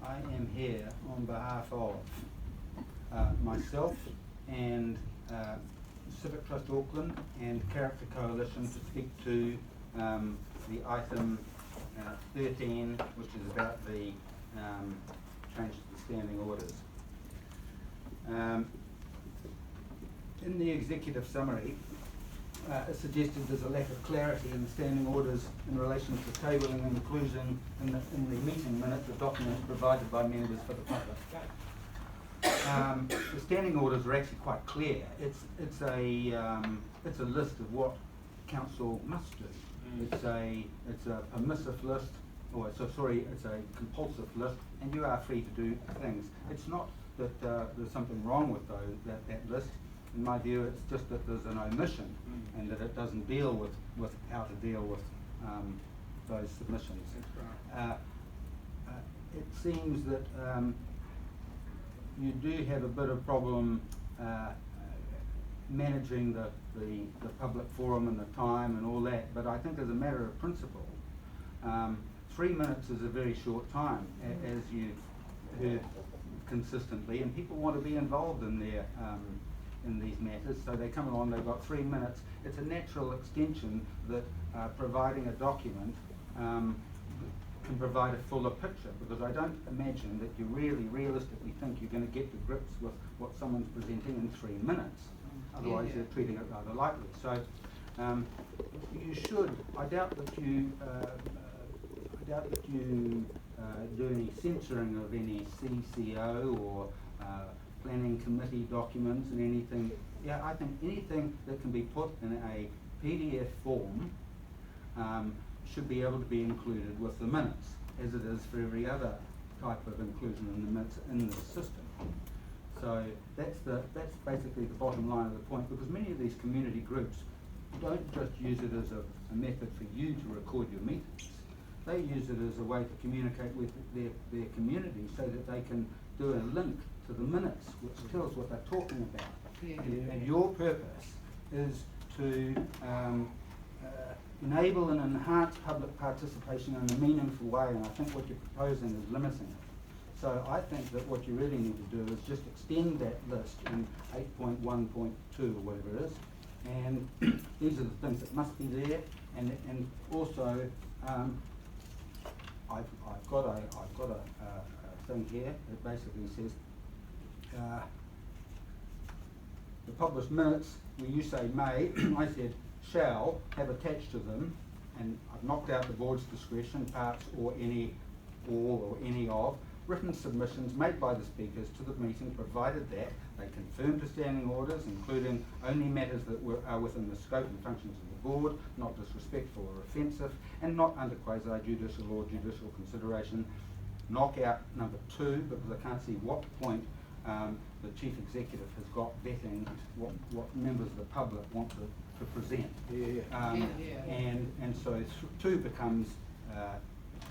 I am here on behalf of myself and Civic Trust Auckland and Character Coalition to speak to the item 13, which is about the change to the standing orders. In the executive summary, it suggested there's a lack of clarity in the standing orders in relation to tabling and inclusion in the meeting minutes of documents provided by members for the public. The standing orders are actually quite clear. It's a list of what council must do. It's a permissive list, or it's a compulsive list, and you are free to do things. It's not that there's something wrong with that list. In my view, it's just that there's an omission and that it doesn't deal with how to deal with those submissions. It seems that you do have a bit of problem managing the public forum and the time and all that, but I think as a matter of principle, 3 minutes is a very short time, as you've heard consistently, and people want to be involved in these matters, so they come along, they've got 3 minutes. It's a natural extension that providing a document can provide a fuller picture, because I don't imagine that you really realistically think you're going to get to grips with what someone's presenting in 3 minutes. Otherwise they're treating it rather lightly. So you should, I doubt that you do any censoring of any CCO or planning committee documents and anything. Yeah, I think anything that can be put in a PDF form should be able to be included with the minutes, as it is for every other type of inclusion in the minutes in the system. So that's basically the bottom line of the point, because many of these community groups don't just use it as a method for you to record your meetings. They use it as a way to communicate with their community so that they can do a link to the minutes, which tells what they're talking about. And your purpose is to enable and enhance public participation in a meaningful way, and I think what you're proposing is limiting it. So I think that what you really need to do is just extend that list in 8.1.2 or whatever it is, and these are the things that must be there, and also I've got a thing here that basically says the published minutes, where you say may, I said shall have attached to them, and I've knocked out the board's discretion, parts or any, all or any of, written submissions made by the speakers to the meeting, provided that they confirm to standing orders, including only matters that are within the scope and functions of the board, not disrespectful or offensive, and not under quasi-judicial or judicial consideration. Knock out number 2, because I can't see what point the chief executive has got vetting what members of the public want to present. And so 2 becomes,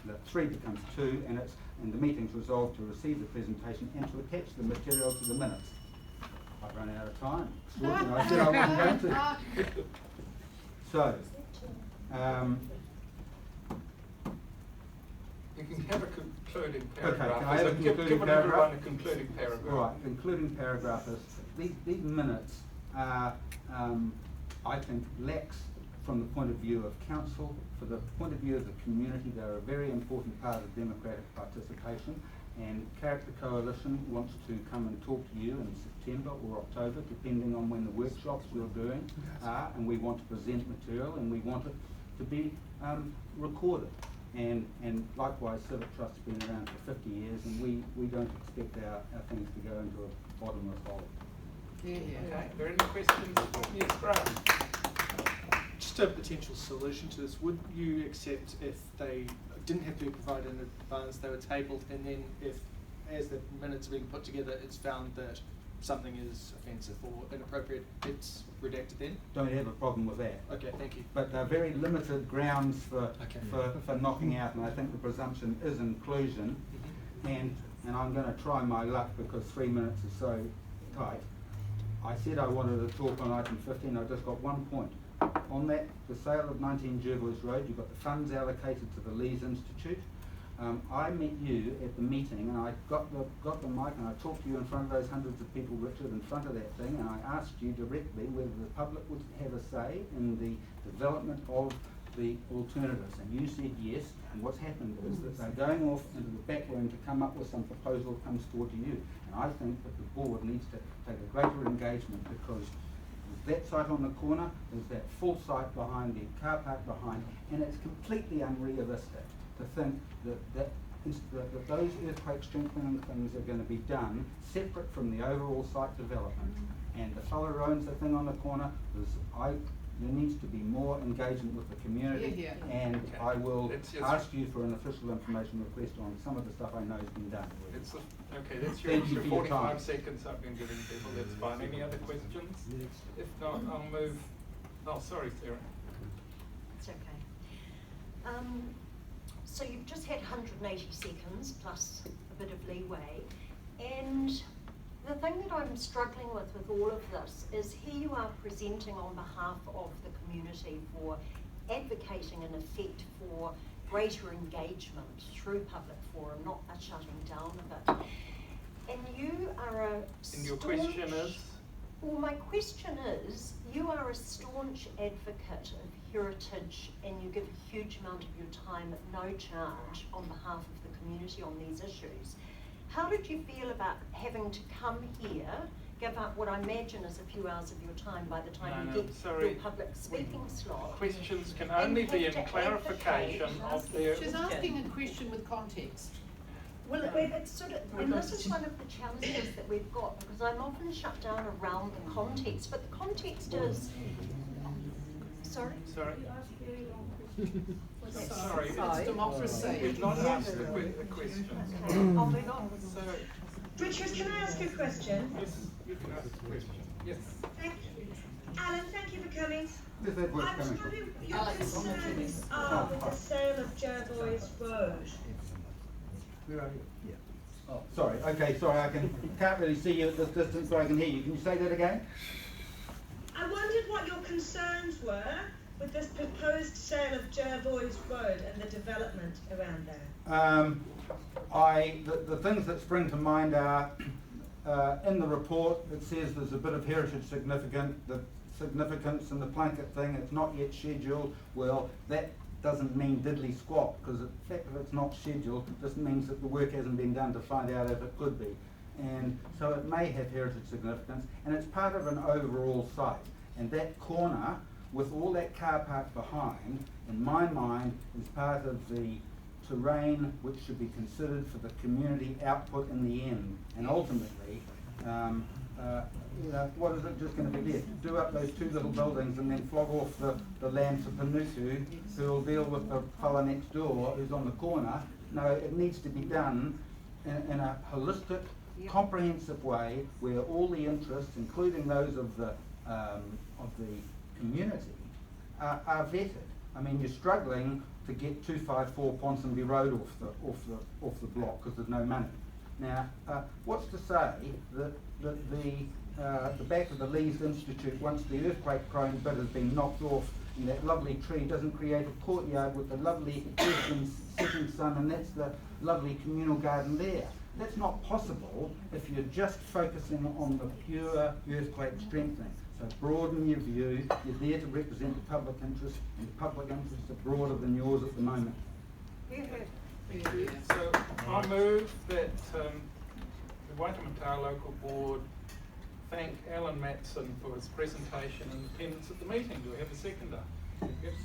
the 3 becomes 2, and the meeting's resolved to receive the presentation and to attach the material to the minutes. I've run out of time. I said I wasn't going to. So, you can have a concluding paragraph. Okay, can I have a concluding paragraph? Everyone a concluding paragraph. Right, concluding paragraph is these minutes are, I think, lax from the point of view of council. For the point of view of the community, they're a very important part of democratic participation, and Character Coalition wants to come and talk to you in September or October, depending on when the workshops we're doing are, and we want to present material, and we want it to be recorded. And likewise, Civic Trust's been around for 50 years, and we don't expect our things to go into a bottomless hole. Okay, are there any questions? Yes, Graham. Just a potential solution to this, would you accept if they didn't have to be provided in advance, they were tabled, and then if, as the minutes are being put together, it's found that something is offensive or inappropriate, it's redacted then? Don't have a problem with that. Okay, thank you. But there are very limited grounds for knocking out, and I think the presumption is inclusion. And I'm going to try my luck because 3 minutes is so tight. I said I wanted to talk on item 15, I just got 1 point. On that, the sale of 19 Jervois Road, you've got the funds allocated to the Lees Institute. I met you at the meeting, and I got the mic, and I talked to you in front of those hundreds of people, Richard, in front of that thing, and I asked you directly whether the public would have a say in the development of the alternatives, and you said yes. And what's happened is that they're going off into the back room to come up with some proposal that comes forward to you. And I think that the board needs to take a greater engagement, because there's that site on the corner, there's that full site behind, the car park behind, and it's completely unrealistic to think that those earthquake strengthening things are going to be done separate from the overall site development. And the fellow who owns the thing on the corner, there needs to be more engagement with the community, and Okay. I will Let's just- ask you for an official information request on some of the stuff I know has been done. Okay, that's your Thank you extra for your 45 time. seconds I've been giving people. That's fine. Any other questions? If not, I'll move. Oh, sorry, Sarah. It's okay. So you've just had 180 seconds plus a bit of leeway, and the thing that I'm struggling with all of this is here you are presenting on behalf of the community for advocating in effect for greater engagement through public forum, not a shutting down of it. And you are a And your question is? Well, my question is, you are a staunch advocate of heritage, and you give a huge amount of your time at no charge on behalf of the community on these issues. How did you feel about having to come here, give up what I imagine is a few hours of your time by the time you get your public speaking slot? Questions can only be in clarification of their... She's asking a question with context. Well, it's sort of, and this is one of the challenges that we've got, because I'm often shut down around the context, but the context is, sorry? Sorry. Sorry. It's democracy. We've not asked the question. Okay, I'll move on. So, Richard, can I ask you a question? yes, you can ask the question. Yes. Thank you. Alan, thank you for coming. Where's that voice I was coming from? wondering what your Alex, on the concerns TV. are with the sale of Jervois Road. Where are you? Yeah. Oh, sorry. Okay, sorry. I can't really see you at this distance, but I can hear you. Can you say that again? I wondered what your concerns were with this proposed sale of Jervois Road and the development around there. The things that spring to mind are in the report. It says there's a bit of heritage significance in the Plunkett thing. It's not yet scheduled. Well, that doesn't mean diddly squat, because the fact that it's not scheduled just means that the work hasn't been done to find out if it could be. And so it may have heritage significance, and it's part of an overall site. And that corner, with all that car park behind, in my mind, is part of the terrain which should be considered for the community output in the end. And ultimately, what is it just going to be there? Do up those two little buildings and then flog off the land to Panuku, who will deal with the fella next door who's on the corner. No, it needs to be done in a holistic, comprehensive way where all the interests, including those of the community, are vetted. I mean, you're struggling to get 254 Ponsonby Road off the block because there's no money. Now, what's to say that the back of the Leeds Institute, once the earthquake-prone bit has been knocked off, and that lovely tree doesn't create a courtyard with the lovely eastern setting sun, and that's the lovely communal garden there. That's not possible if you're just focusing on the pure earthquake strengthening. So broaden your view. You're there to represent the public interest, and the public interests are broader than yours at the moment. So I move that the Waitemata Local Board thank Allan Matson for his presentation and attendance at the meeting. Do we have a seconder? Yes.